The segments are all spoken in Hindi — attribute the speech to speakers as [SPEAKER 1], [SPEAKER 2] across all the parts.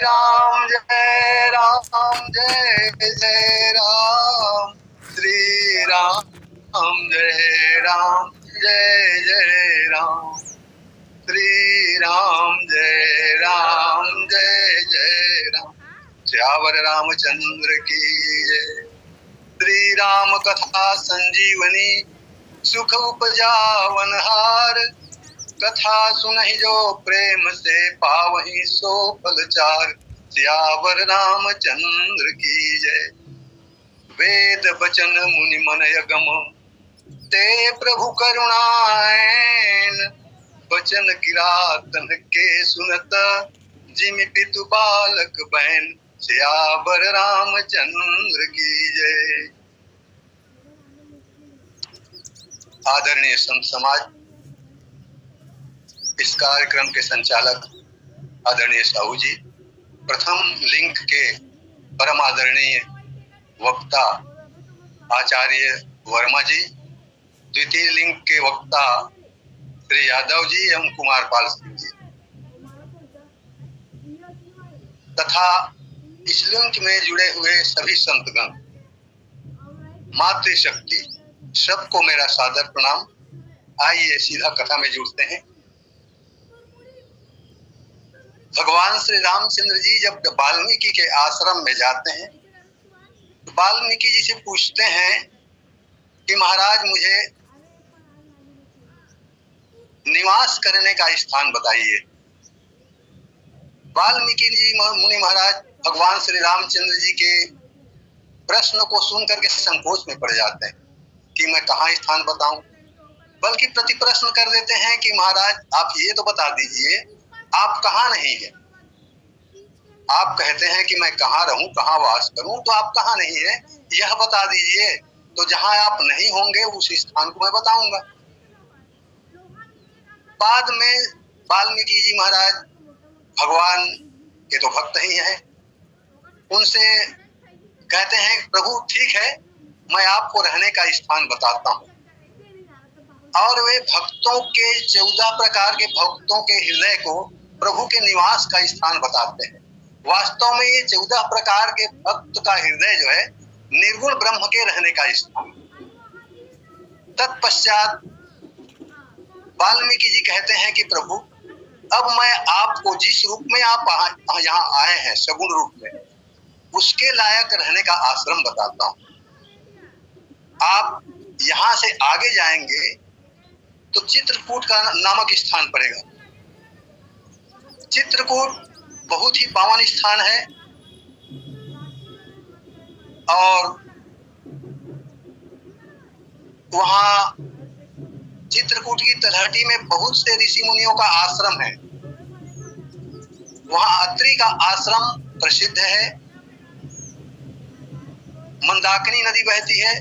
[SPEAKER 1] राम जय राम जय जय राम, श्री राम जय राम जय जय राम, श्री राम जय राम जय जय राम। श्यावर रामचंद्र की जय। श्री राम कथा संजीवनी, सुख उपजावन हार, कथा सुनहि जो प्रेम से पावहि सो फल चार। श्यावर रामचंद्र की जय। वेद बचन मुनि मन यगम, ते प्रभु करुणाएन, बचन किरातन के सुनत, जिमि पितु बालक बहन। श्यावर रामचंद्र की जय। आदरणीय संत समाज, इस कार्यक्रम के संचालक आदरणीय साहू जी, प्रथम लिंक के परम आदरणीय वक्ता आचार्य वर्मा जी, द्वितीय लिंक के वक्ता श्री यादव जी एवं कुमार पाल सिंह जी, तथा इस लिंक में जुड़े हुए सभी संतगण, मातृशक्ति, सबको मेरा सादर प्रणाम। आइए सीधा कथा में जुड़ते हैं। भगवान श्री रामचंद्र जी जब वाल्मीकि के आश्रम में जाते हैं तो वाल्मीकि जी से पूछते हैं कि महाराज मुझे निवास करने का स्थान बताइए। वाल्मीकि जी मुनि महाराज भगवान श्री रामचंद्र जी के प्रश्न को सुन करके संकोच में पड़ जाते हैं कि मैं कहाँ स्थान बताऊं, बल्कि प्रति प्रश्न कर देते हैं कि महाराज आप ये तो बता दीजिए आप कहाँ नहीं है। आप कहते हैं कि मैं कहाँ रहूं, कहाँ वास करूं, तो आप कहाँ नहीं है यह बता दीजिए, तो जहां आप नहीं होंगे उस स्थान को मैं बताऊंगा। बाद में वाल्मीकि जी महाराज भगवान के तो भक्त ही हैं, उनसे कहते हैं प्रभु ठीक है, मैं आपको रहने का स्थान बताता हूँ। और वे भक्तों के 14 प्रकार के भक्तों के हृदय को प्रभु के निवास का स्थान बताते हैं। वास्तव में ये 14 प्रकार के भक्त का हृदय जो है निर्गुण ब्रह्म के रहने का स्थान। तत्पश्चात वाल्मीकि जी कहते हैं कि प्रभु अब मैं आपको जिस रूप में आप यहाँ आए हैं सगुण रूप में, उसके लायक रहने का आश्रम बताता हूँ। आप यहाँ से आगे जाएंगे तो चित्रकूट का नामक स्थान पड़ेगा। चित्रकूट बहुत ही पावन स्थान है और वहाँ चित्रकूट की तलहटी में बहुत से ऋषि मुनियों का आश्रम है। वहाँ अत्रि का आश्रम प्रसिद्ध है। मंदाकिनी नदी बहती है।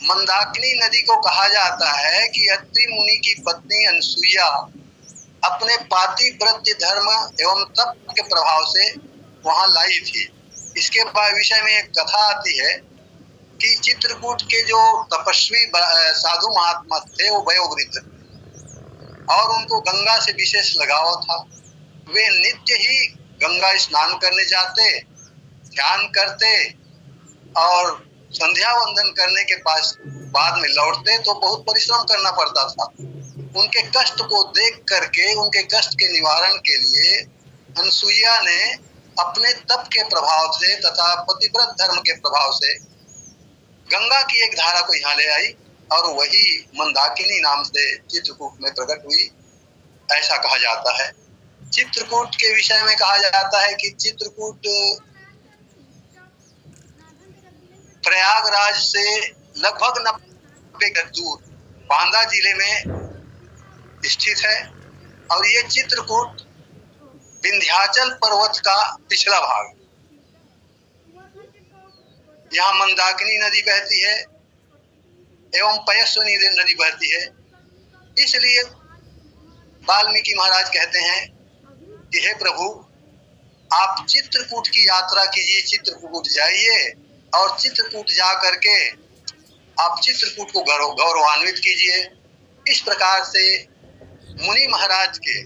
[SPEAKER 1] मंदाकिनी नदी को कहा जाता है कि अत्रि मुनि की पत्नी अनसुईया अपने पातिव्रत्य धर्म एवं तप के प्रभाव से वहां लाई थी। इसके विषय में एक कथा आती है कि चित्रकूट के जो तपस्वी साधु महात्मा थे वो वयोवृद्ध और उनको गंगा से विशेष लगाव था। वे नित्य ही गंगा स्नान करने जाते, ध्यान करते और संध्या वंदन करने के बाद में लौटते तो बहुत परिश्रम करना पड़ता था। उनके कष्ट को देख करके उनके कष्ट के निवारण के लिए अनसुईया ने अपने तप के प्रभाव से तथा पतिव्रत धर्म के प्रभाव से गंगा की एक धारा को यहाँ ले आई और वही मंदाकिनी नाम से चित्रकूट में प्रकट हुई, ऐसा कहा जाता है। चित्रकूट के विषय में कहा जाता है कि चित्रकूट प्रयागराज से लगभग 90 गज दूर बांदा जिले में स्थित है और ये चित्रकूट विंध्याचल पर्वत का पिछला भाग। यहाँ मंदाकिनी नदी बहती है एवं पयस्विनी नदी बहती है। इसलिए वाल्मीकि महाराज कहते हैं कि हे प्रभु आप चित्रकूट की यात्रा कीजिए, चित्रकूट जाइए और चित्रकूट जा करके आप चित्रकूट को गौरवान्वित कीजिए। इस प्रकार से मुनि महाराज के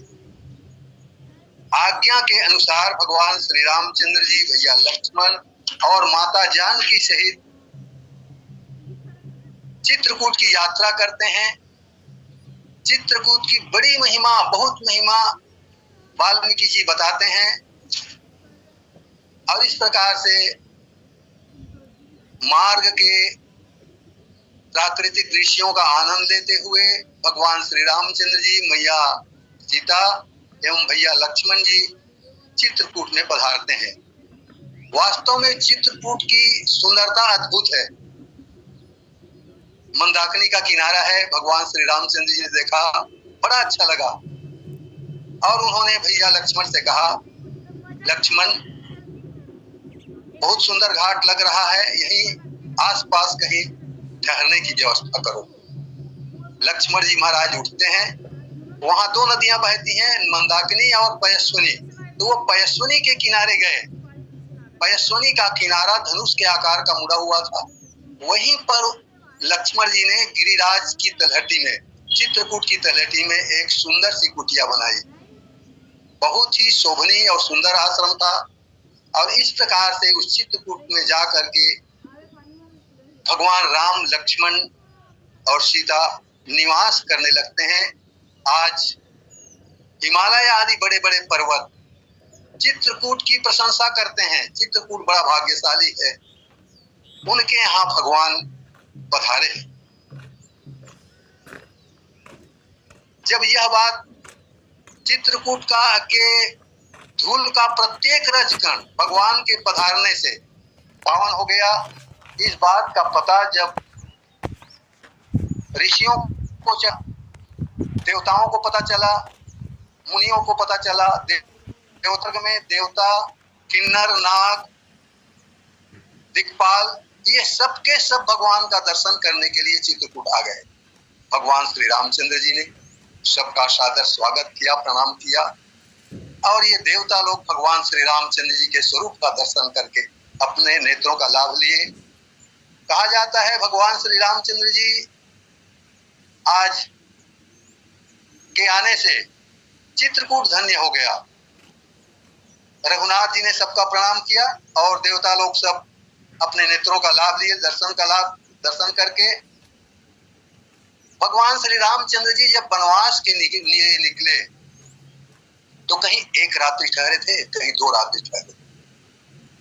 [SPEAKER 1] आज्ञा के अनुसार भगवान श्री रामचंद्र जी, भैया लक्ष्मण और माता जानकी सहित चित्रकूट की यात्रा करते हैं। चित्रकूट की बड़ी महिमा, बहुत महिमा वाल्मीकि जी बताते हैं और इस प्रकार से मार्ग के प्राकृतिक दृश्यों का आनंद लेते हुए भगवान श्री रामचंद्र जी, मैया सीता एवं भैया लक्ष्मण जी चित्रकूट में पधारते हैं। वास्तव में चित्रकूट की सुंदरता अद्भुत है। मंदाकिनी का किनारा है, भगवान श्री रामचंद्र जी ने देखा, बड़ा अच्छा लगा और उन्होंने भैया लक्ष्मण से कहा, लक्ष्मण बहुत सुंदर घाट लग रहा है, यहीं आसपास कहीं ठहरने की व्यवस्था करो। लक्ष्मण जी महाराज उठते हैं। वहां दो नदियां बहती हैं, मंदाकिनी और पयस्विनी। तो वो पयस्विनी के किनारे गए। पयस्विनी का किनारा धनुष के आकार का मुड़ा हुआ था। वहीं पर लक्ष्मण जी ने गिरिराज की तलहटी में, चित्रकूट की तलहटी में एक सुंदर सी कुटिया बनाई। बहुत ही शोभनीय और सुंदर आश्रम था और इस प्रकार से उस चित्रकूट में जा करके भगवान राम, लक्ष्मण और सीता निवास करने लगते हैं। आज हिमालय आदि बड़े बड़े पर्वत चित्रकूट की प्रशंसा करते हैं। चित्रकूट बड़ा भाग्यशाली है, उनके यहाँ भगवान पधारे। जब यह बात चित्रकूट का के धूल का प्रत्येक रजकण भगवान के पधारने से पावन हो गया, इस बात का पता जब ऋषियों को, देवताओं को पता चला, मुनियों को पता चला, देवतर्ग में देवता, किन्नर, नाग, दिक्पाल, ये सब के सब भगवान का दर्शन करने के लिए चित्रकूट आ गए। भगवान श्री रामचंद्र जी ने सबका सादर स्वागत किया, प्रणाम किया और ये देवता लोग भगवान श्री रामचंद्र जी के स्वरूप का दर्शन करके अपने नेत्रों का लाभ लिए। कहा जाता है भगवान श्री रामचंद्र जी आज के आने से चित्रकूट धन्य हो गया। रघुनाथ जी ने सबका प्रणाम किया और देवता लोग सब अपने नेत्रों का लाभ लिए, दर्शन करके भगवान श्री रामचंद्र जी जब वनवास के लिए निकले तो कहीं एक रात्रि ठहरे थे, कहीं 2 रात्रि ठहरे।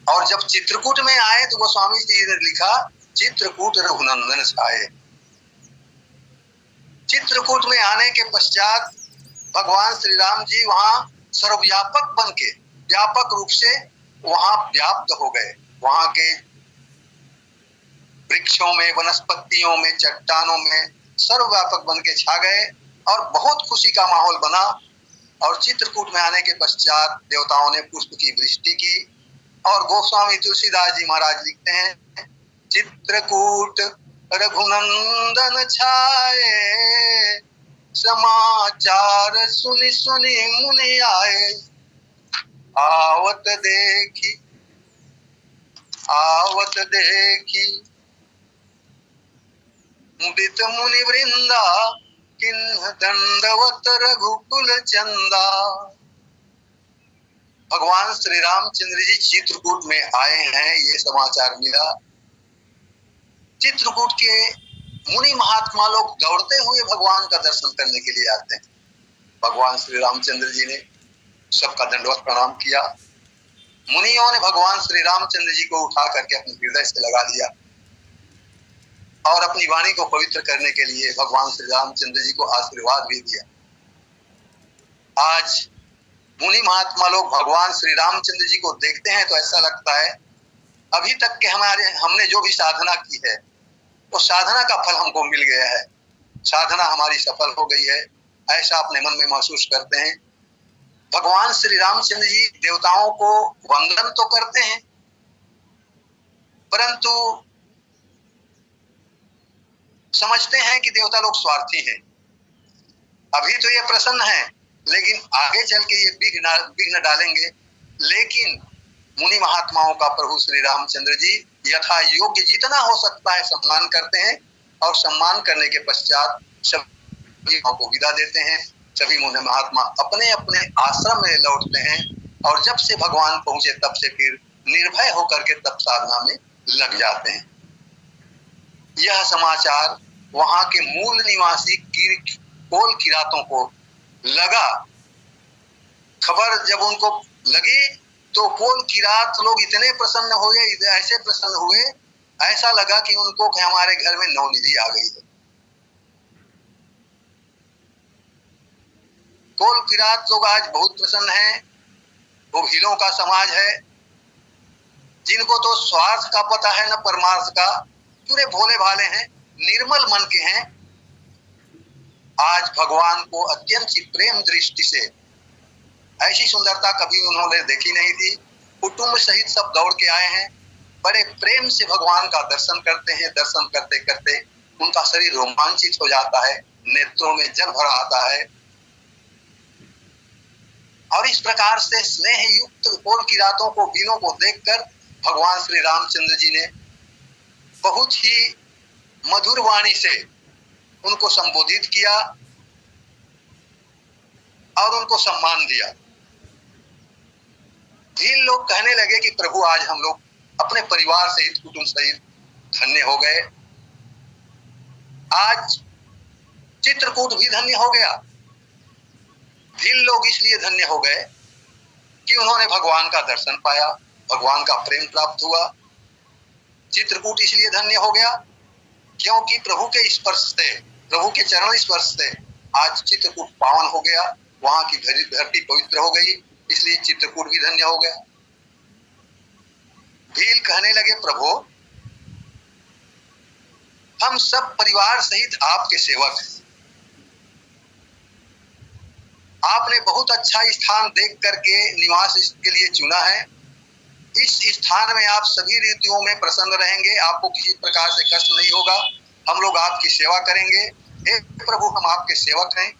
[SPEAKER 1] और जब चित्रकूट में आए तो गोस्वामी जी ने लिखा, चित्रकूट रघुनंदन छाए। चित्रकूट में आने के पश्चात भगवान श्री राम जी वहां सर्वव्यापक बन के, व्यापक रूप से वहां व्याप्त हो गए। वहां के वृक्षों में, वनस्पतियों में, चट्टानों में सर्वव्यापक बन के छा गए और बहुत खुशी का माहौल बना। और चित्रकूट में आने के पश्चात देवताओं ने पुष्प की वृष्टि की और गोस्वामी तुलसीदास जी महाराज लिखते हैं, चित्रकूट रघुनंदन छाए, समाचार सुनि सुनि मुनि आए, आवत देखी मुदित मुनि वृंदा, किन्ह दंडवत रघुकुल चंदा। भगवान श्री रामचंद्र जी चित्रकूट में आए हैं, ये समाचार मिला। चित्रकूट के मुनि महात्मा लोग दौड़ते हुए भगवान का दर्शन करने के लिए आते हैं। भगवान श्री रामचंद्र जी ने सबका दंडवत प्रणाम किया। मुनियों ने भगवान श्री रामचंद्र जी को उठा करके अपने हृदय से लगा लिया और अपनी वाणी को पवित्र करने के लिए भगवान श्री रामचंद्र जी को आशीर्वाद भी दिया। आज मुनि महात्मा लोग भगवान श्री रामचंद्र जी को देखते हैं तो ऐसा लगता है अभी तक के हमने जो भी साधना की है वो साधना का फल हमको मिल गया है, साधना हमारी सफल हो गई है, ऐसा अपने मन में महसूस करते हैं। भगवान श्री रामचंद्र जी देवताओं को वंदन तो करते हैं, परंतु समझते हैं कि देवता लोग स्वार्थी हैं। अभी तो ये प्रसन्न है, लेकिन आगे चल के ये विघ्न डालेंगे। लेकिन मुनि महात्माओं का प्रभु श्री रामचंद्र जी यथा योग्य जितना हो सकता है सम्मान करते हैं और सम्मान करने के पश्चात सभी को विदा देते हैं। सभी मुनि महात्मा अपने अपने आश्रम में लौटते हैं और जब से भगवान पहुंचे तब से फिर निर्भय होकर के तप साधना में लग जाते हैं। यह समाचार वहां के मूल निवासी कोल किरातों को लगा। खबर जब उनको लगी तो कोल किरात लोग इतने प्रसन्न हो गए, ऐसे प्रसन्न हुए, ऐसा लगा कि उनको कि हमारे घर में नवनिधि आ गई है। कोल किरात लोग आज बहुत प्रसन्न हैं। वो भीलों का समाज है, जिनको तो स्वार्थ का पता है न परमार्थ का, पूरे भोले भाले हैं, निर्मल मन के हैं। आज भगवान को अत्यंत ही प्रेम दृष्टि से, ऐसी सुंदरता कभी उन्होंने देखी नहीं थी। कुटुंब सहित सब दौड़ के आए हैं, बड़े प्रेम से भगवान का दर्शन करते हैं। दर्शन करते करते उनका शरीर रोमांचित हो जाता है, नेत्रों में जल भर आता है। और इस प्रकार से स्नेह युक्त कोल किरातों को, भीलों को देखकर भगवान श्री रामचंद्र जी ने बहुत ही मधुर वाणी से उनको संबोधित किया और उनको सम्मान दिया। भील लोग कहने लगे कि प्रभु आज हम लोग अपने परिवार सहित, कुटुंब सहित धन्य हो गए। आज चित्रकूट भी धन्य हो गया। भील लोग इसलिए धन्य हो गए कि उन्होंने भगवान का दर्शन पाया, भगवान का प्रेम प्राप्त हुआ। चित्रकूट इसलिए धन्य हो गया क्योंकि प्रभु के स्पर्श से, प्रभु के चरण स्पर्श से आज चित्रकूट पावन हो गया, वहां की धरती पवित्र हो गई, इसलिए चित्रकूट भी धन्य हो गया। भील कहने लगे प्रभु हम सब परिवार सहित आपके सेवक हैं। आपने बहुत अच्छा स्थान देख करके निवास के लिए चुना है। इस स्थान में आप सभी ऋतुओं में प्रसन्न रहेंगे, आपको किसी प्रकार से कष्ट नहीं होगा। हम लोग आपकी सेवा करेंगे। हे प्रभु हम आपके सेवक हैं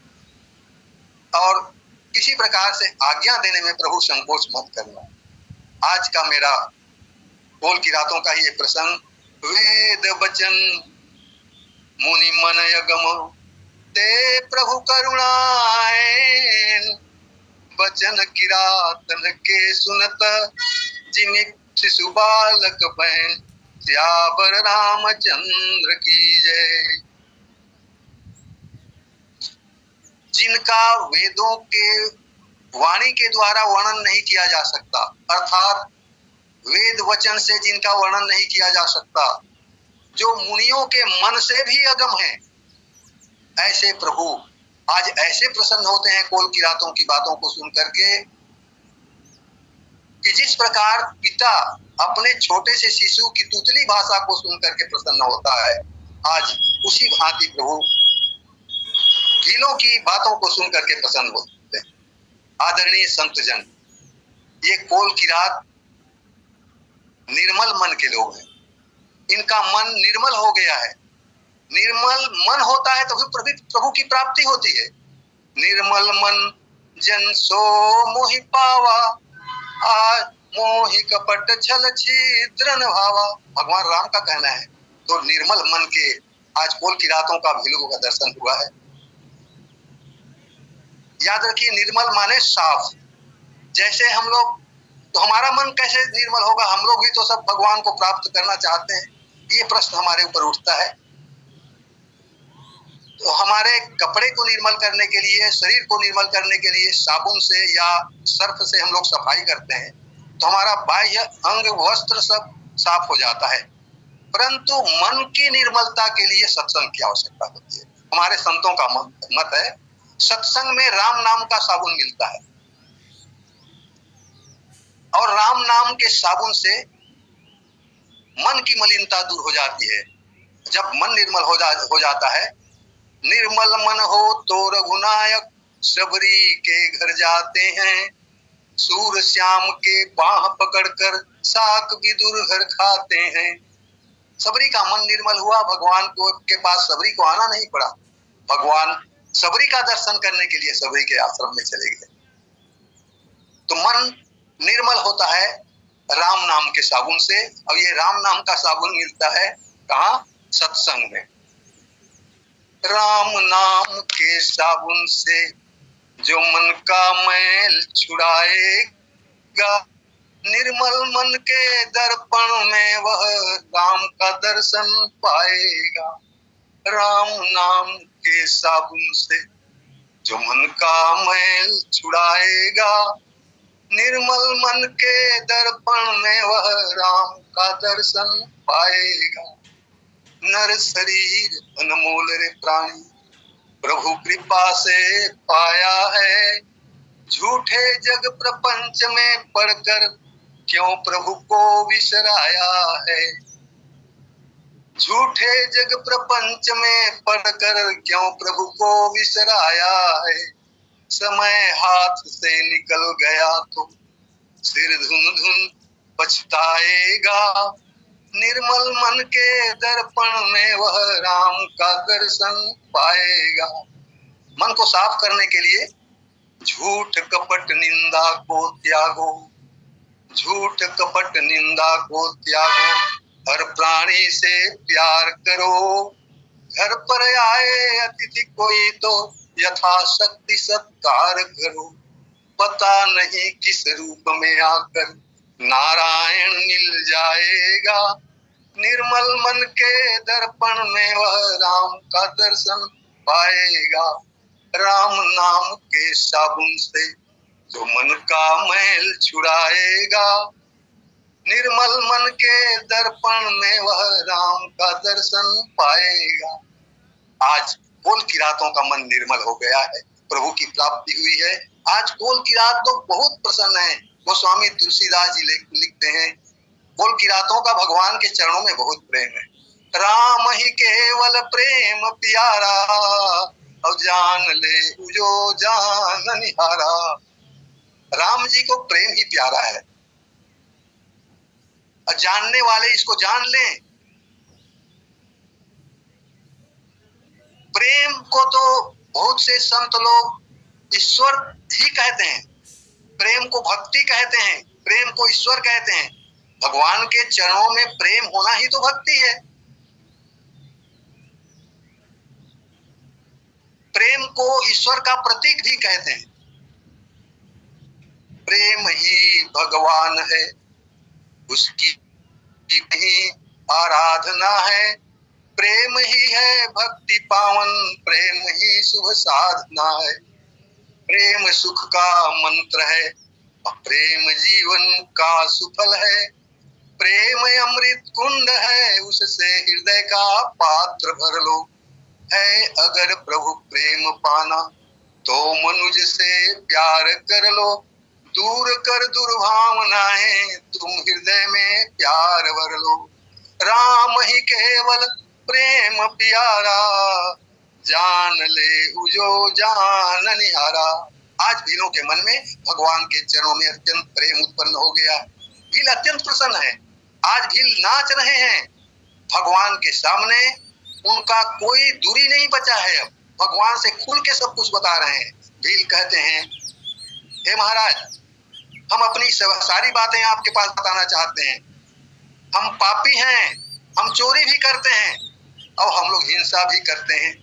[SPEAKER 1] और किसी प्रकार से आज्ञा देने में प्रभु संकोच मत करना। आज का मेरा कोल किरातों का ये प्रसंग, वेद वचन मुनि मन यगम ते प्रभु करुणाएं, वचन किरातन के सुनत जिन शिशु बालक बहन, सियावर रामचंद्र की जय। जिनका वेदों के वाणी के द्वारा वर्णन नहीं किया जा सकता, अर्थात वेद वचन से जिनका वर्णन नहीं किया जा सकता, जो मुनियों के मन से भी अगम है, ऐसे प्रभु आज ऐसे प्रसन्न होते हैं कोल किरातों की बातों को सुन करके कि जिस प्रकार पिता अपने छोटे से शिशु की तुतली भाषा को सुन करके प्रसन्न होता है, आज उसी भांति प्रभु भीलों की बातों को सुन करके प्रसन्न होते हैं। आदरणीय संतजन, ये कोल किरात निर्मल मन के लोग हैं। इनका मन निर्मल हो गया है। निर्मल मन होता है तो फिर प्रभु की प्राप्ति होती है। निर्मल मन जन सो मोहि पावा, आज मोहि कपट छल छिद्र न भावा, भगवान राम का कहना है। तो निर्मल मन के आज कोल किरातों का भीलों का दर्शन हुआ है। याद रखिए, निर्मल माने साफ। जैसे हम लोग, तो हमारा मन कैसे निर्मल होगा? हम लोग भी तो सब भगवान को प्राप्त करना चाहते हैं। ये प्रश्न हमारे ऊपर उठता है। तो हमारे कपड़े को निर्मल करने के लिए, शरीर को निर्मल करने के लिए साबुन से या सर्फ से हम लोग सफाई करते हैं, तो हमारा बाह्य अंग वस्त्र सब साफ हो जाता है। परंतु मन की निर्मलता के लिए सत्संग की आवश्यकता होती है। हमारे संतों का मत है, सत्संग में राम नाम का साबुन मिलता है और राम नाम के साबुन से मन की मलिनता दूर हो जाती है। जब मन निर्मल हो जाता है, निर्मल मन हो तो रघुनायक सबरी के घर जाते हैं, सूर श्याम के बाह पकड़कर साक विदुर घर खाते हैं। सबरी का मन निर्मल हुआ, भगवान के पास सबरी को आना नहीं पड़ा। भगवान सबरी का दर्शन करने के लिए सबरी के आश्रम में चले गए। तो मन निर्मल होता है राम नाम के साबुन से, और ये राम नाम का साबुन मिलता है कहाँ? सत्संग में। राम नाम के साबुन से जो मन का मैल छुड़ाएगा, निर्मल मन के दर्पण में वह राम का दर्शन पाएगा। राम नाम के साबुन से जो मन का मैल छुड़ाएगा, निर्मल मन के दर्पण में वह राम का दर्शन पाएगा। नर शरीर अनमोल रे प्राणी प्रभु कृपा से पाया है, झूठे जग प्रपंच में पढ़कर क्यों प्रभु को विसराया है। झूठे जग प्रपंच में पढ़कर क्यों प्रभु को विसराया है। समय हाथ से निकल गया तो सिर धुन धुन पछताएगा, निर्मल मन के दर्पण में वह राम का दर्शन पाएगा। मन को साफ करने के लिए झूठ कपट निंदा को त्यागो, झूठ कपट निंदा को त्यागो, हर प्राणी से प्यार करो। घर पर आए अतिथि कोई तो यथाशक्ति सत्कार करो। पता नहीं किस रूप में आकर नारायण मिल जाएगा, निर्मल मन के दर्पण में वह राम का दर्शन पाएगा। राम नाम के साबुन से जो मन का मैल छुड़ाएगा, निर्मल मन के दर्पण में वह राम का दर्शन पाएगा। आज कोल की रातों का मन निर्मल हो गया है, प्रभु की प्राप्ति हुई है। आज कोल की रात तो बहुत प्रसन्न है। गोस्वामी तुलसीदास जी लिखते हैं, कोल की रातों का भगवान के चरणों में बहुत प्रेम है। राम ही केवल प्रेम प्यारा, अब जान ले जो जान निहारा। राम जी को प्रेम ही प्यारा है, और जानने वाले इसको जान लें। प्रेम को तो बहुत से संत लोग ईश्वर ही कहते हैं, प्रेम को भक्ति कहते हैं, प्रेम को ईश्वर कहते हैं। भगवान के चरणों में प्रेम होना ही तो भक्ति है। प्रेम को ईश्वर का प्रतीक भी कहते हैं। प्रेम ही भगवान है, उसकी ही आराधना है। प्रेम ही है भक्ति पावन, प्रेम ही शुभ साधना है। प्रेम सुख का मंत्र है, प्रेम जीवन का सुफल है। प्रेम अमृत कुंड है, उससे हृदय का पात्र भर लो। है अगर प्रभु प्रेम पाना तो मनुज से प्यार कर लो। दूर कर दुर्भावनाएं, तुम हृदय में प्यार भर लो। राम ही केवल प्रेम प्यारा, जान ले जो जान निहारा। आज भीलों के मन में भगवान के चरणों में अत्यंत प्रेम उत्पन्न हो गया। भील अत्यंत प्रसन्न है। आज भील नाच रहे हैं भगवान के सामने, उनका कोई दूरी नहीं बचा है। अब भगवान से खुल के सब कुछ बता रहे हैं। भील कहते हैं, हे महाराज, हम अपनी सारी बातें आपके पास बताना चाहते हैं। हम पापी हैं, हम चोरी भी करते हैं और हम लोग हिंसा भी करते हैं,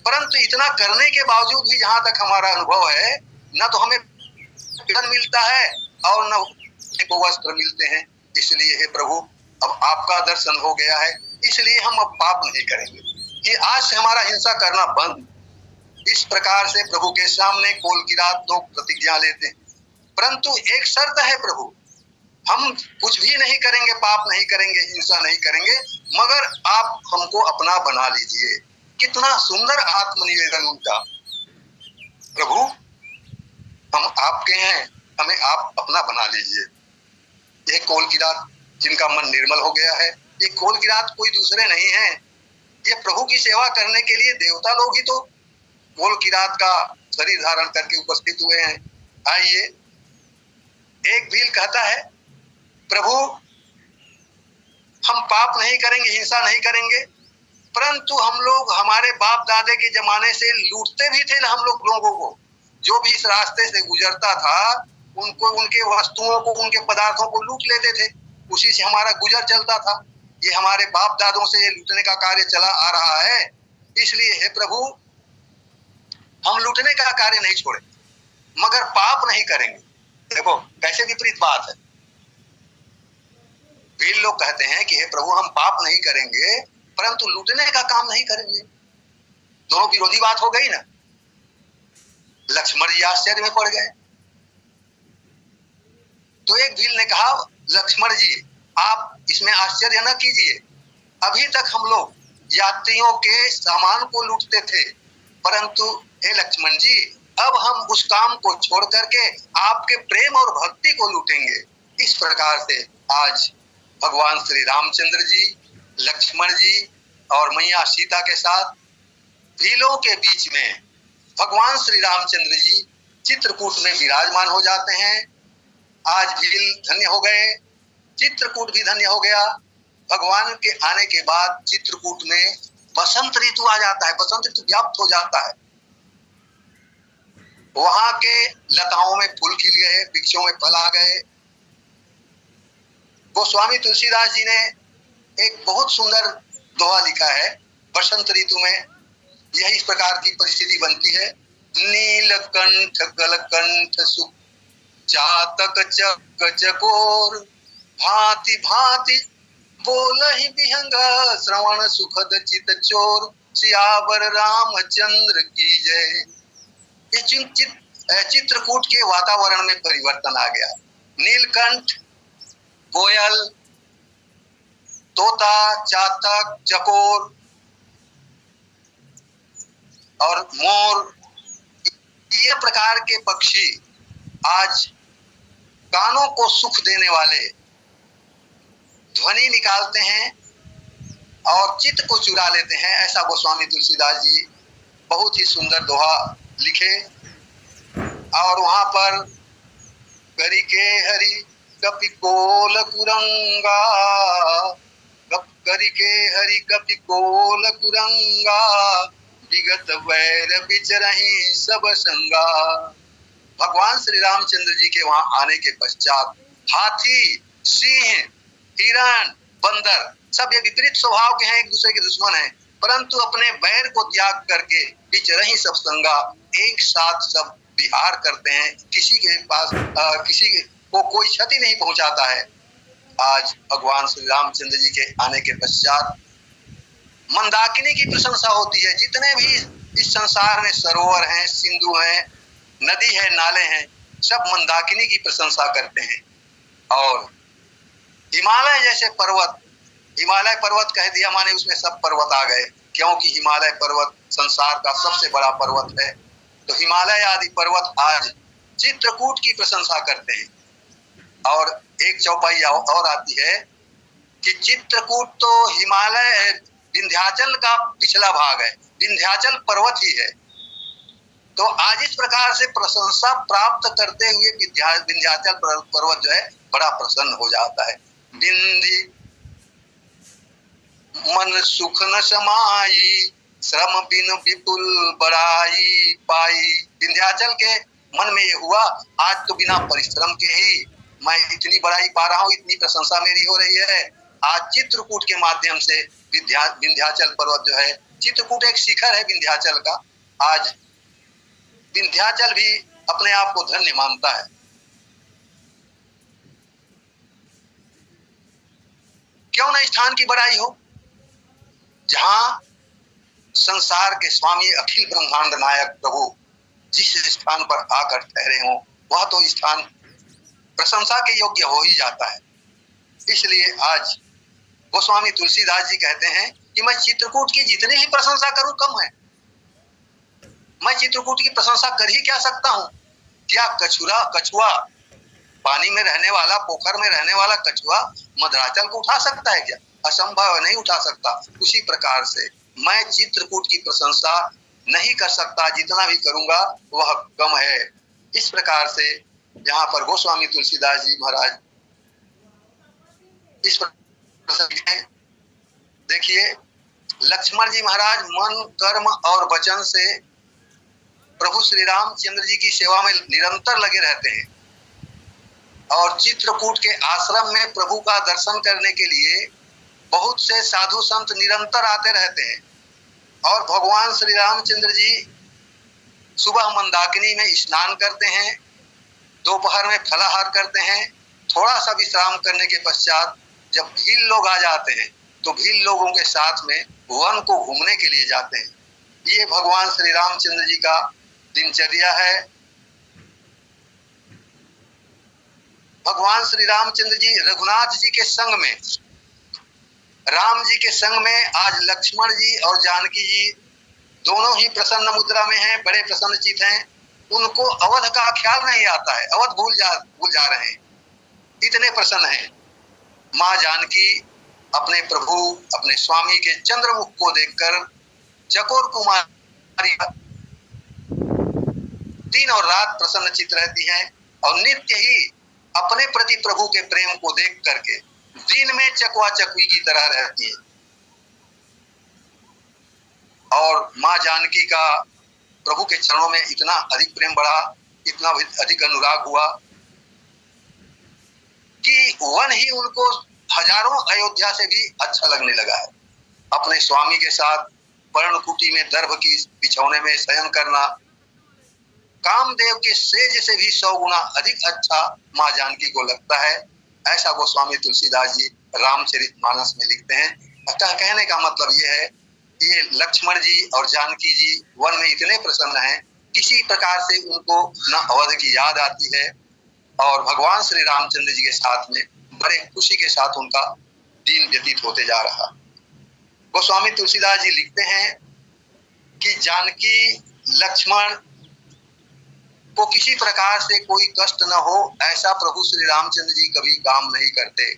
[SPEAKER 1] परंतु इतना करने के बावजूद भी जहां तक हमारा अनुभव है, न तो हमें पीड़न मिलता है और न को वस्त्र मिलते हैं। इसलिए हे प्रभु, अब आपका दर्शन हो गया है, इसलिए हम अब पाप नहीं करेंगे कि आज से हमारा हिंसा करना बंद। इस प्रकार से प्रभु के सामने कोल की रात तो प्रतिज्ञा लेते हैं, परंतु एक शर्त है प्रभु, हम कुछ भी नहीं करेंगे, पाप नहीं करेंगे, हिंसा नहीं करेंगे, मगर आप हमको अपना बना लीजिए। कितना सुंदर आत्मनिवेदन उनका। प्रभु, हम आपके हैं, हमें आप अपना बना लीजिए। यह कोल की रात जिनका मन निर्मल हो गया है, ये कोल की रात कोई दूसरे नहीं है, ये प्रभु की सेवा करने के लिए देवता लोग ही तो कोल की रात का शरीर धारण करके उपस्थित हुए हैं। आइए, एक भील कहता है, प्रभु हम पाप नहीं करेंगे, हिंसा नहीं करेंगे, परंतु हम लोग हमारे बाप दादे के जमाने से लूटते भी थे हम लोगों को। जो भी इस रास्ते से गुजरता था उनको, उनके वस्तुओं को, उनके पदार्थों को लूट लेते थे, उसी से हमारा गुजर चलता था। ये हमारे बाप दादों से ये लूटने का कार्य चला आ रहा है। इसलिए हे प्रभु, हम लूटने का कार्य नहीं छोड़े, मगर पाप नहीं करेंगे। देखो कैसे विपरीत बात है। वीर लोग कहते हैं कि हे प्रभु हम पाप नहीं करेंगे परंतु लूटने का काम नहीं करेंगे। दोनों विरोधी बात हो गई ना। लक्ष्मण जी आश्चर्य में पड़ गए। तो एक भील ने कहा लक्ष्मण जी आप इसमें आश्चर्य न कीजिए, अभी तक हम लोग यात्रियों के सामान को लूटते थे, परंतु हे लक्ष्मण जी अब हम उस काम को छोड़ करके आपके प्रेम और भक्ति को लूटेंगे। इस प्रकार से आज भगवान श्री रामचंद्र जी, लक्ष्मण जी और मैया सीता के साथ भीलों के बीच में भगवान श्री रामचंद्र जी चित्रकूट में विराजमान हो जाते हैं। आज भील धन्य हो गए, चित्रकूट भी धन्य हो गया। भगवान के आने के बाद चित्रकूट में बसंत ऋतु आ जाता है, बसंत ऋतु व्याप्त हो जाता है। वहां के लताओं में फूल खिल गए, वृक्षों में फल आ गए। गोस्वामी तुलसीदास जी ने एक बहुत सुंदर दोहा लिखा है। बसंत ऋतु में यही इस प्रकार की परिस्थिति बनती है। नीलकंठ गलकंठ सुख चातक चक चकोर, भांति भांति बोलहि विहंग श्रवण सुखद चित चोर, सियावर रामचंद्र की जय। चित्रकूट के वातावरण में परिवर्तन आ गया। नीलकंठ, कोयल, तोता, चातक, चकोर और मोर, ये प्रकार के पक्षी आज कानों को सुख देने वाले ध्वनि निकालते हैं और चित्त को चुरा लेते हैं। ऐसा गोस्वामी तुलसीदास जी बहुत ही सुंदर दोहा लिखे। और वहां पर करी के हरि कपि कोल कुरंगा, करी के हरि कपि कोल कुरंगा, विगत वैर बिचरहि सब संगा। भगवान श्री रामचंद्र जी के वहां आने के पश्चात हाथी, सिंह, हिरण, बंदर सब ये विपरीत स्वभाव के हैं, एक दूसरे के दुश्मन हैं, परंतु अपने बैर को त्याग करके बिचरहि सब संगा, एक साथ सब विहार करते हैं। किसी के पास किसी को कोई क्षति नहीं पहुंचाता है। आज भगवान श्री रामचंद्र जी के आने के पश्चात मंदाकिनी की प्रशंसा होती है। जितने भी इस संसार में सरोवर हैं, सिंधु हैं, नदी है, नाले हैं, सब मंदाकिनी की प्रशंसा करते हैं। और हिमालय जैसे पर्वत, हिमालय पर्वत कह दिया माने उसमें सब पर्वत आ गए, क्योंकि हिमालय पर्वत संसार का सबसे बड़ा पर्वत है। तो हिमालय आदि पर्वत आज चित्रकूट की प्रशंसा करते हैं। और एक चौपाई और आती है कि चित्रकूट तो हिमालय विंध्याचल का पिछला भाग है, विंध्याचल पर्वत ही है। तो आज इस प्रकार से प्रशंसा प्राप्त करते हुए विंध्याचल पर्वत जो है बड़ा प्रसन्न हो जाता है। विंध्य मन सुख न समाई, श्रम बिन विपुल बड़ाई पाई। विंध्याचल के मन में ये हुआ आज तो बिना परिश्रम के ही मैं इतनी बड़ाई पा रहा हूँ, इतनी प्रशंसा मेरी हो रही है। आज चित्रकूट के माध्यम से विंध्याचल पर्वत जो है, चित्रकूट एक शिखर है विंध्याचल का, आज विंध्याचल भी अपने आप को धन्य मानता है। क्यों न स्थान की बड़ाई हो। जहां संसार के स्वामी अखिल ब्रह्मांड नायक प्रभु जिस स्थान पर आकर ठहरे हों, वह तो स्थान प्रशंसा के योग्य हो ही जाता है। इसलिए आज गोस्वामी तुलसीदास जी कहते हैं कि मैं चित्रकूट की जितनी ही प्रशंसा करूं कम है। मैं चित्रकूट की प्रशंसा कर ही क्या सकता हूं। क्या कछुआ पानी में रहने वाला, पोखर में रहने वाला कछुआ मदराचल को उठा सकता है क्या? असंभव, नहीं उठा सकता। उसी प्रकार से मैं चित्रकूट की प्रशंसा नहीं कर सकता, जितना भी करूंगा वह कम है। इस प्रकार से यहाँ पर गोस्वामी तुलसीदास जी महाराज इस प्रकार देखिए, लक्ष्मण जी महाराज मन, कर्म और वचन से प्रभु श्री रामचंद्र जी की सेवा में निरंतर लगे रहते हैं। और चित्रकूट के आश्रम में प्रभु का दर्शन करने के लिए बहुत से साधु संत निरंतर आते रहते हैं। और भगवान श्री रामचंद्र जी सुबह मंदाकिनी में स्नान करते हैं, दोपहर में फलाहार करते हैं, थोड़ा सा विश्राम करने के पश्चात जब भील लोग आ जाते हैं तो भील लोगों के साथ में वन को घूमने के लिए जाते हैं। ये भगवान श्री रामचंद्र जी का दिनचर्या है। भगवान श्री रामचंद्र जी रघुनाथ जी के संग में, राम जी के संग में आज लक्ष्मण जी और जानकी जी दोनों ही प्रसन्न मुद्रा में हैं, बड़े प्रसन्नचित हैं। उनको अवध का ख्याल नहीं आता है, अवध भूल जा रहे हैं, इतने प्रसन्न हैं। माँ जानकी अपने प्रभु, अपने स्वामी के चंद्रमुख को देखकर चकोर कुमारी दिन और रात प्रसन्नचित रहती हैं और नित्य ही अपने प्रति प्रभु के प्रेम को देख करके दिन में चकवा चकवी की तरह रहती है। और माँ जानकी का प्रभु के चरणों में इतना अधिक प्रेम बढ़ा, इतना अधिक अनुराग हुआ कि वन ही उनको हजारों अयोध्या से भी अच्छा लगने लगा है। अपने स्वामी के साथ पर्णकुटी में दर्भ की बिछौने में शयन करना कामदेव के सेज से भी 100 गुना अधिक अच्छा माँ जानकी को लगता है। ऐसा गोस्वामी तुलसीदास जी रामचरितमानस में लिखते हैं। अतः कहने का मतलब यह है, ये लक्ष्मण जी और जानकी जी वन में इतने प्रसन्न हैं, किसी प्रकार से उनको न अवध की याद आती है और भगवान श्री रामचंद्र जी के साथ में बड़े खुशी के साथ उनका दिन व्यतीत होते जा रहा। गोस्वामी तुलसीदास जी लिखते हैं कि जानकी लक्ष्मण को किसी प्रकार से कोई कष्ट न हो, ऐसा प्रभु श्री रामचंद्र जी कभी काम नहीं करते।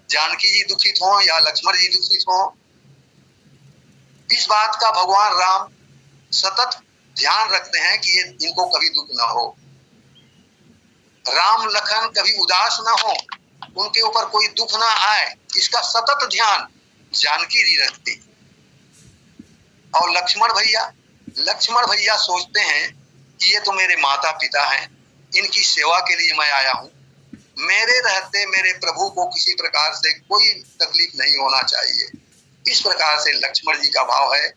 [SPEAKER 1] जानकी जी दुखित हो या लक्ष्मण जी दुखित हो, इस बात का भगवान राम सतत ध्यान रखते हैं कि ये इनको कभी दुख ना हो। राम लखन कभी उदास ना हो, उनके ऊपर कोई दुख ना आए, इसका सतत ध्यान जानकी जी रखती। और लक्ष्मण भैया सोचते हैं कि ये तो मेरे माता पिता हैं, इनकी सेवा के लिए मैं आया हूँ, मेरे रहते मेरे प्रभु को किसी प्रकार से कोई तकलीफ नहीं होना चाहिए। इस प्रकार से लक्ष्मण जी का भाव है।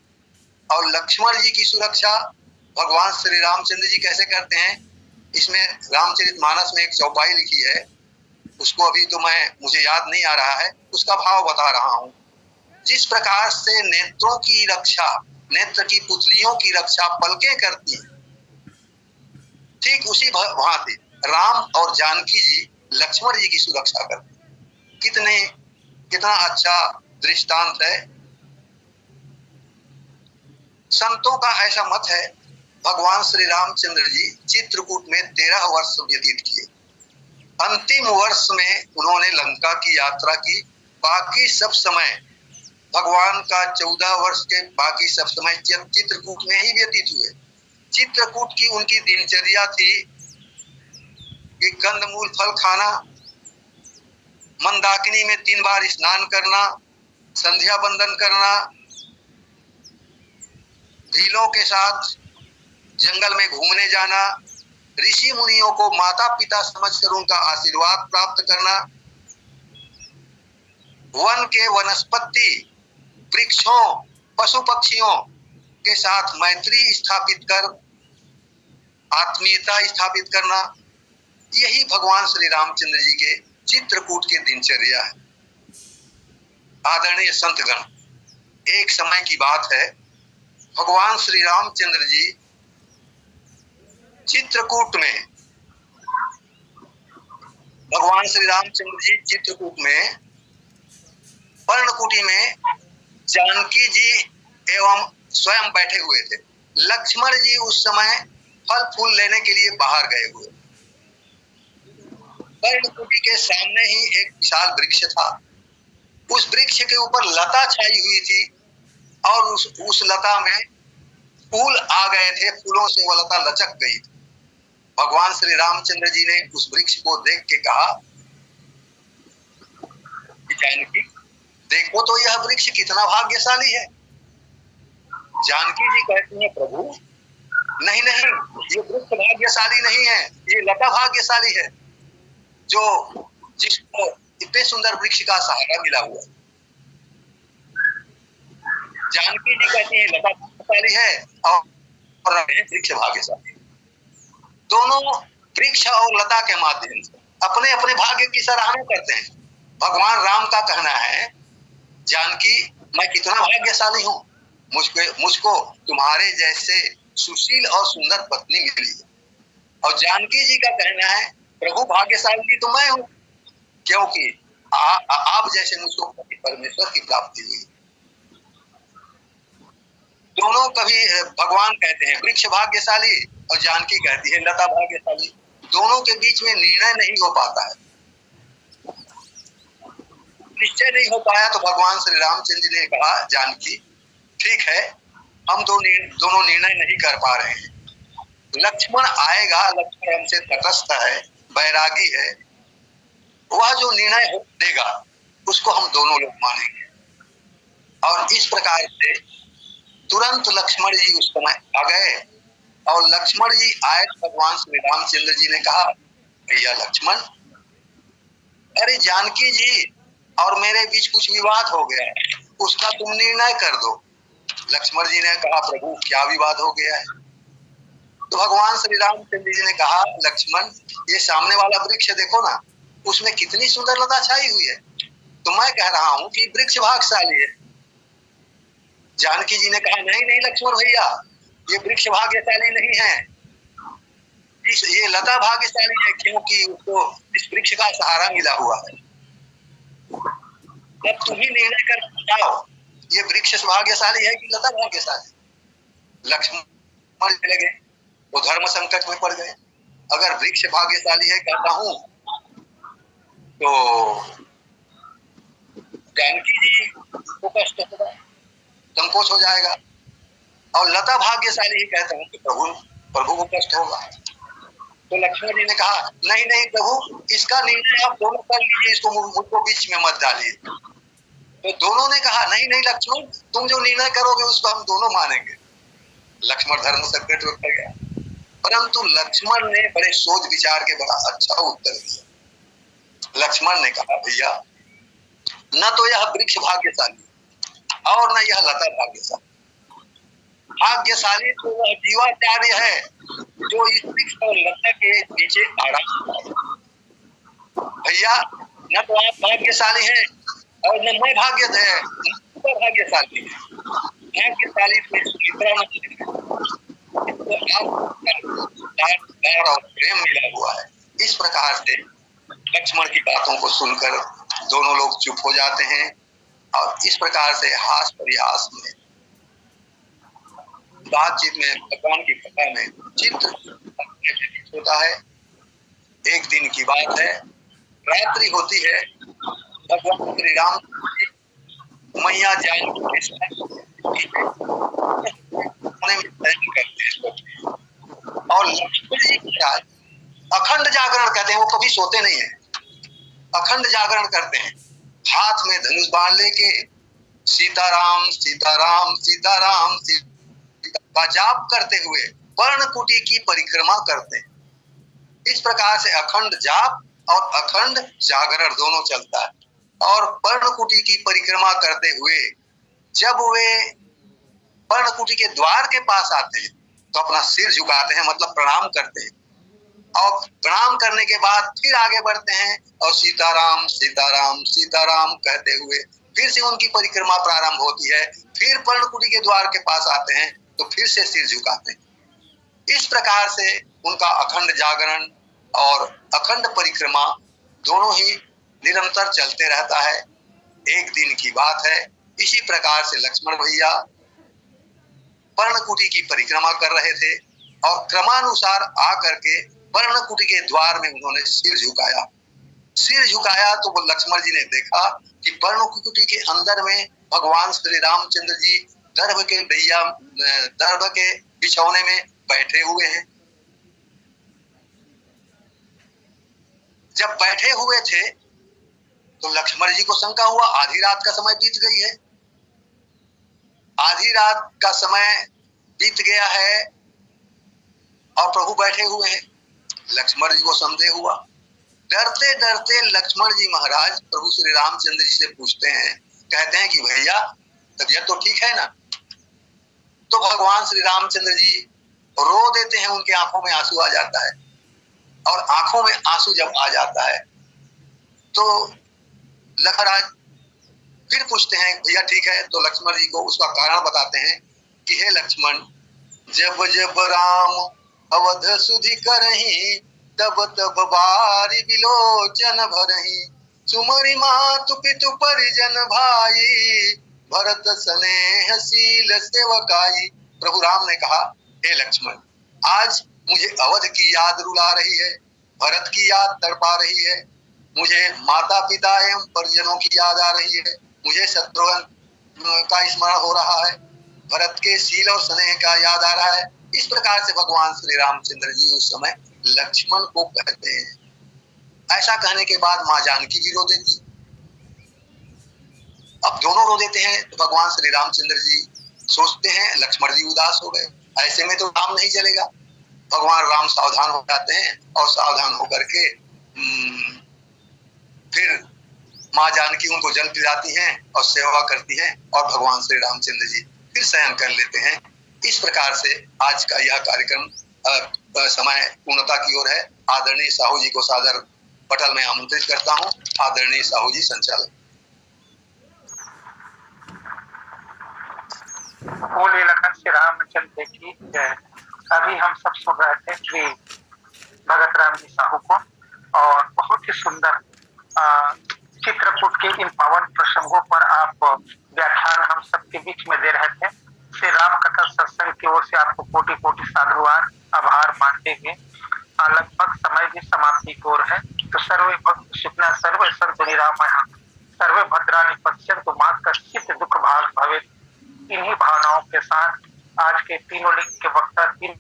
[SPEAKER 1] और लक्ष्मण जी की सुरक्षा भगवान श्री रामचंद्र जी कैसे करते हैं, इसमें रामचरितमानस में एक चौपाई लिखी है, उसको अभी तो मुझे याद नहीं आ रहा है, उसका भाव बता रहा हूँ। जिस प्रकार से नेत्रों की रक्षा, नेत्र की पुतलियों की रक्षा पलकें करती हैं, ठीक उसी भांति राम और जानकी जी लक्ष्मण जी की सुरक्षा करते। कितना अच्छा दृष्टांत है। संतों का ऐसा मत है, भगवान श्री रामचंद्र जी चित्रकूट में 13 वर्ष व्यतीत किए। अंतिम वर्ष में उन्होंने लंका की यात्रा की। बाकी सब समय भगवान का 14 वर्ष के बाकी सब समय चित्रकूट में ही व्यतीत हुए। चित्रकूट की उनकी दिनचर्या थी कि कंदमूल फल खाना, मंदाकिनी में 3 बार स्नान करना, संध्या बंदन करना, भीलों के साथ जंगल में घूमने जाना, ऋषि मुनियों को माता पिता समझकर उनका आशीर्वाद प्राप्त करना, वन के वनस्पति वृक्षों पशु पक्षियों के साथ मैत्री स्थापित कर आत्मीयता स्थापित करना, यही भगवान श्री रामचंद्र जी के चित्रकूट के दिनचर्या है। आदरणीय संतगण, एक समय की बात है, भगवान श्री रामचंद्र जी चित्रकूट में पर्णकुटी में जानकी जी एवं स्वयं बैठे हुए थे। लक्ष्मण जी उस समय फल फूल लेने के लिए बाहर गए हुए। पर्णकुटी के सामने ही एक विशाल वृक्ष था। उस वृक्ष के ऊपर लता छाई हुई थी और उस लता में फूल आ गए थे, फूलों से वह लता लचक गई थी। भगवान श्री रामचंद्र जी ने उस वृक्ष को देख के कहा कि जानकी देखो तो यह वृक्ष कितना भाग्यशाली है। जानकी जी कहती हैं प्रभु नहीं, ये वृक्ष भाग्यशाली नहीं है, ये लता भाग्यशाली है जो जिसको इतने सुंदर वृक्ष का सहारा मिला हुआ। जानकी जी कहती है लता भाग्यशाली है और वृक्ष भाग्यशाली। दोनों वृक्ष और लता के माध्यम से अपने अपने भाग्य की सराहना करते हैं। भगवान राम का कहना है, जानकी मैं कितना भाग्यशाली हूँ, मुझको तुम्हारे जैसे सुशील और सुंदर पत्नी मिली। और जानकी जी का कहना है, प्रभु भाग्यशाली तो मैं हूँ, क्योंकि आप जैसे मुझको परमेश्वर की प्राप्ति हुई। दोनों कभी भगवान कहते हैं वृक्ष भाग्यशाली और जानकी कहती है लता भाग्यशाली। दोनों के बीच में निर्णय नहीं हो पाता है, निश्चय नहीं हो पाया। तो भगवान श्री रामचंद्र जी ने कहा, जानकी ठीक है, हम दोनों निर्णय नहीं कर पा रहे हैं, लक्ष्मण आएगा, लक्ष्मण हमसे तटस्थ है, बैरागी है, वह जो निर्णय देगा उसको हम दोनों लोग मानेंगे। और इस प्रकार से तुरंत लक्ष्मण जी उस समय आ गए। और लक्ष्मण जी आए, भगवान श्री रामचंद्र जी ने कहा, भैया लक्ष्मण, अरे जानकी जी और मेरे बीच कुछ विवाद हो गया है, उसका तुम निर्णय कर दो। लक्ष्मण जी ने कहा, प्रभु क्या विवाद हो गया है? तो भगवान श्री रामचंद्र जी ने कहा, लक्ष्मण ये सामने वाला वृक्ष देखो ना, उसमें कितनी सुंदर लता छाई हुई है, तो मैं कह रहा हूँ कि वृक्ष भाग्यशाली है। जानकी जी ने कहा, नहीं नहीं लक्ष्मण भैया, ये वृक्ष भाग्यशाली नहीं है, ये लता भाग्यशाली है, क्योंकि उसको इस वृक्ष का सहारा मिला हुआ है। अब तुम ही निर्णय कर बताओ, ये वृक्ष भाग्यशाली है कि लता भाग्यशाली? लक्ष्मण लगे, वो धर्म संकट में पड़ गए। अगर वृक्ष भाग्यशाली है कहता हूं तो जानकी जी को कष्ट होगा, संकोच हो जाएगा, और लता भाग्यशाली ही कहता हूं तो प्रभु को कष्ट होगा। तो लक्ष्मण जी ने कहा, नहीं नहीं प्रभु, इसका निर्णय आप दोनों कर लीजिए, इसको मुझको बीच में मत डालिए। तो दोनों ने कहा, नहीं नहीं लक्ष्मण, तुम जो निर्णय करोगे उसको हम दोनों मानेंगे। लक्ष्मण धर्म संकट में पड़ गया, परंतु लक्ष्मण ने बड़े सोच विचार के बड़ा अच्छा उत्तर दिया। लक्ष्मण ने कहा, भैया न तो यह वृक्ष भाग्यशाली और न यह लता भाग्यशाली, भाग्यशाली तो वह जीवाचार्य है जो इस वृक्ष और लता के नीचे आराम करे। भैया न तो आप भाग्यशाली हैं और न मैं भाग्यशाली है, भाग्यशाली तो सुचित्रा और प्रेम मिला हुआ है। इस प्रकार से लक्ष्मण की बातों को सुनकर दोनों लोग चुप हो जाते हैं, और इस प्रकार से हास परिहास में बातचीत में भगवान की कथा में चित्र होता है। एक दिन की बात है, रात्रि होती है, भगवान श्री राम मैया जानकी के साथ और लक्ष्मण जी महाराज अखंड जागरण करते हैं, वो कभी सोते नहीं है, अखंड जागरण करते हैं, हाथ में धनुष बाण लेके सीताराम सीताराम सीताराम का जाप करते हुए पर्णकुटी की परिक्रमा करते हैं। इस प्रकार से अखंड जाप और अखंड जागरण दोनों चलता है। और पर्णकुटी की परिक्रमा करते हुए जब वे पर्णकुटी के द्वार के पास आते हैं तो अपना सिर झुकाते हैं, मतलब प्रणाम करते हैं, और प्रणाम करने के बाद फिर आगे बढ़ते हैं और सीताराम सीताराम सीताराम कहते हुए फिर से उनकी परिक्रमा प्रारंभ होती है। फिर पर्णकुटी के द्वार के पास आते हैं तो फिर से सिर झुकाते हैं। इस प्रकार से उनका अखंड जागरण और अखंड परिक्रमा दोनों ही निरंतर चलते रहता है। एक दिन की बात है, इसी प्रकार से लक्ष्मण भैया पर्णकुटी की परिक्रमा कर रहे थे और क्रमानुसार आकर के पर्णकुटी के द्वार में उन्होंने सिर झुकाया। सिर झुकाया तो वो लक्ष्मण जी ने देखा कि पर्णकुटी के अंदर में भगवान श्री रामचंद्र जी दर्भ के बिछौने में बैठे हुए हैं। जब बैठे हुए थे तो लक्ष्मण जी को शंका हुआ, आधी रात का समय बीत गई है, आधी रात का समय बीत गया है और प्रभु बैठे हुए हैं। लक्ष्मण जी को संदेह हुआ। डरते डरते लक्ष्मण जी महाराज प्रभु श्री रामचंद्र जी से पूछते हैं, कहते हैं कि भैया तबीयत तो ठीक है ना? तो भगवान श्री रामचंद्र जी रो देते हैं, उनके आंखों में आंसू आ जाता है। और आंखों में आंसू जब आ जाता है तो लखराज फिर पूछते हैं, भैया ठीक है, तो लक्ष्मण जी को उसका कारण बताते हैं कि हे लक्ष्मण, जब जब राम अवध सुधि करही, तब तब बारी बिलोचन भरही, सुमरि मातु पितु परिजन भाई, भरत स्नेहशील सेवकाई। प्रभु राम ने कहा, हे लक्ष्मण, आज मुझे अवध की याद रुला रही है, भरत की याद तड़पा रही है, मुझे माता पिता एवं परिजनों की याद आ रही है, मुझे शत्रुघ्न का स्मरण हो रहा है, भरत के शील और स्नेह का याद आ रहा है। इस प्रकार से भगवान श्री रामचंद्र जी उस समय लक्ष्मण को कहते हैं। ऐसा कहने के बाद माँ जानकी भी रो देती। अब दोनों रो देते हैं तो भगवान श्री रामचंद्र जी सोचते हैं लक्ष्मण जी उदास हो गए, ऐसे में तो काम नहीं चलेगा। भगवान राम सावधान हो जाते हैं और सावधान होकर के फिर माँ जानकी उनको जल पिलाती हैं और सेवा करती हैं और भगवान श्री रामचंद्र जी फिर शयन कर लेते हैं। इस प्रकार से आज का यह कार्यक्रम समय पूर्णता की ओर है। आदरणीय साहू जी को सादर पटल में आमंत्रित करता हूँ। आदरणीय साहू जी संचालक।
[SPEAKER 2] बोले लखन श्री रामचंद्र की जय। अभी हम सब सुन रहे थे श्री भगत राम जी साहू को और बहुत ही सुंदर चित्रकूट के इन पावन प्रसंगों पर आप व्याख्यान हम सबके बीच में दे रहे थे। श्री राम कथा सत्संग की ओर से आपको कोटि कोटि साधुवाद आभार मानते हुए लगभग समय भी समाप्ति की ओर है। तो सर्वे भक्त सुखना सर्वे संत निरामया सर्वे भद्रानि पश्यन्तु मां कश्चित् दुख भाग भवेत्। इन्हीं भावनाओं के साथ आज के तीनों लिंग के वक्ता तीन